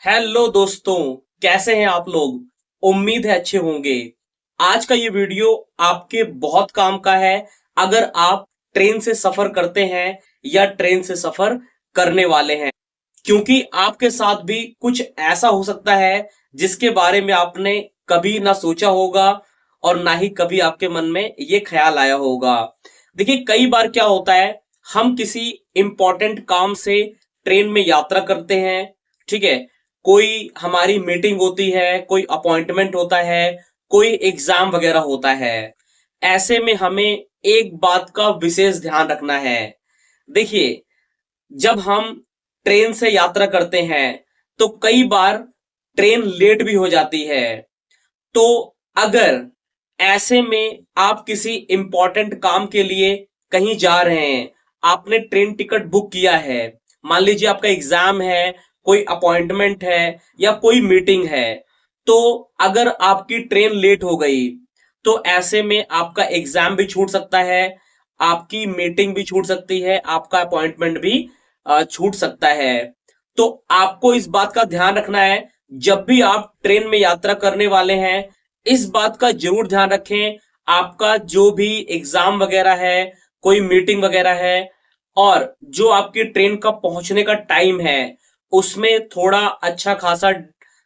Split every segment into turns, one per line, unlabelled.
Hello दोस्तों, कैसे हैं आप लोग। उम्मीद है अच्छे होंगे। आज का ये वीडियो आपके बहुत काम का है अगर आप ट्रेन से सफर करते हैं या ट्रेन से सफर करने वाले हैं, क्योंकि आपके साथ भी कुछ ऐसा हो सकता है जिसके बारे में आपने कभी ना सोचा होगा और ना ही कभी आपके मन में ये ख्याल आया होगा। देखिए, कई बार क्या होता है, हम किसी इंपॉर्टेंट काम से ट्रेन में यात्रा करते हैं। ठीक है, कोई हमारी मीटिंग होती है, कोई अपॉइंटमेंट होता है, कोई एग्जाम वगैरह होता है। ऐसे में हमें एक बात का विशेष ध्यान रखना है। देखिए, जब हम ट्रेन से यात्रा करते हैं तो कई बार ट्रेन लेट भी हो जाती है। तो अगर ऐसे में आप किसी इंपॉर्टेंट काम के लिए कहीं जा रहे हैं, आपने ट्रेन टिकट बुक किया है, मान लीजिए आपका एग्जाम है, कोई अपॉइंटमेंट है या कोई मीटिंग है, तो अगर आपकी ट्रेन लेट हो गई तो ऐसे में आपका एग्जाम भी छूट सकता है, आपकी मीटिंग भी छूट सकती है, आपका अपॉइंटमेंट भी छूट सकता है। तो आपको इस बात का ध्यान रखना है, जब भी आप ट्रेन में यात्रा करने वाले हैं, इस बात का जरूर ध्यान रखें, आपका जो भी एग्जाम वगैरह है, कोई मीटिंग वगैरह है, और जो आपकी ट्रेन का पहुंचने का टाइम है, उसमें थोड़ा अच्छा खासा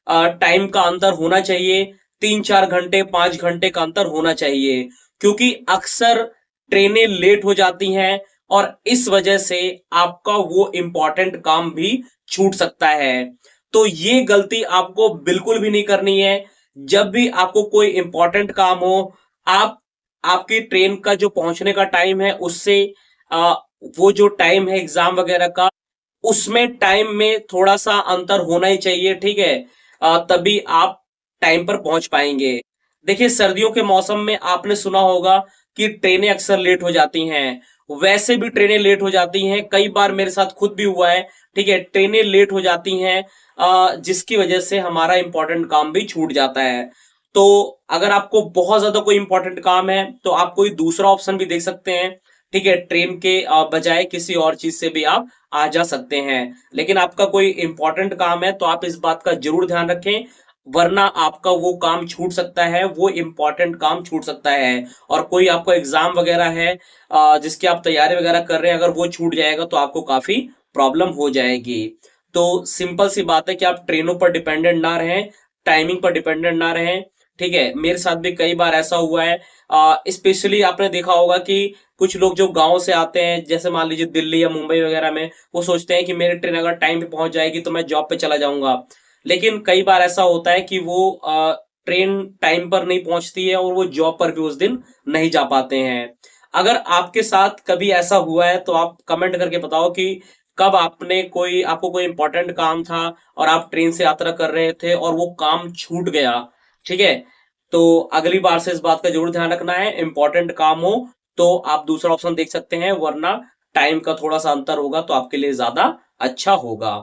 टाइम का अंतर होना चाहिए। 3-4 घंटे 5 घंटे का अंतर होना चाहिए, क्योंकि अक्सर ट्रेनें लेट हो जाती हैं और इस वजह से आपका वो इंपॉर्टेंट काम भी छूट सकता है। तो ये गलती आपको बिल्कुल भी नहीं करनी है। जब भी आपको कोई इंपॉर्टेंट काम हो, आप आपकी ट्रेन का जो पहुंचने का टाइम है उससे आ, वो जो टाइम है एग्जाम वगैरह का, उसमें टाइम में थोड़ा सा अंतर होना ही चाहिए। ठीक है, तभी आप टाइम पर पहुंच पाएंगे। देखिए, सर्दियों के मौसम में आपने सुना होगा कि ट्रेनें अक्सर लेट हो जाती हैं। वैसे भी ट्रेनें लेट हो जाती हैं, कई बार मेरे साथ खुद भी हुआ है। ठीक है, ट्रेनें लेट हो जाती हैं, जिसकी वजह से हमारा इंपॉर्टेंट काम भी छूट जाता है। तो अगर आपको बहुत ज्यादा कोई इंपॉर्टेंट काम है तो आप कोई दूसरा ऑप्शन भी देख सकते हैं। ठीक है, ट्रेन के बजाय किसी और चीज से भी आप आ जा सकते हैं। लेकिन आपका कोई इंपॉर्टेंट काम है तो आप इस बात का जरूर ध्यान रखें, वरना आपका वो काम छूट सकता है, वो इंपॉर्टेंट काम छूट सकता है। और कोई आपका एग्जाम वगैरह है जिसकी आप तैयारी वगैरह कर रहे हैं, अगर वो छूट जाएगा तो आपको काफी प्रॉब्लम हो जाएगी। तो सिंपल सी बात है कि आप ट्रेनों पर डिपेंडेंट ना रहें, टाइमिंग पर डिपेंडेंट ना रहें। ठीक है, मेरे साथ भी कई बार ऐसा हुआ है। स्पेशली आपने देखा होगा कि कुछ लोग जो गांव से आते हैं, जैसे मान लीजिए दिल्ली या मुंबई वगैरह में, वो सोचते हैं कि मेरी ट्रेन अगर टाइम पे पहुंच जाएगी तो मैं जॉब पे चला जाऊंगा। लेकिन कई बार ऐसा होता है कि वो ट्रेन टाइम पर नहीं पहुंचती है और वो जॉब पर भी उस दिन नहीं जा पाते हैं। अगर आपके साथ कभी ऐसा हुआ है तो आप कमेंट करके बताओ कि कब आपको कोई इंपॉर्टेंट काम था और आप ट्रेन से यात्रा कर रहे थे और वो काम छूट गया। ठीक है, तो अगली बार से इस बात का जरूर ध्यान रखना है, इंपॉर्टेंट काम हो तो आप दूसरा ऑप्शन देख सकते हैं, वरना टाइम का थोड़ा सा अंतर होगा तो आपके लिए ज्यादा अच्छा होगा।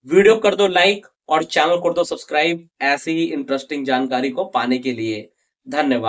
वीडियो कर दो लाइक और चैनल कर दो सब्सक्राइब, ऐसी ही इंटरेस्टिंग जानकारी को पाने के लिए। धन्यवाद।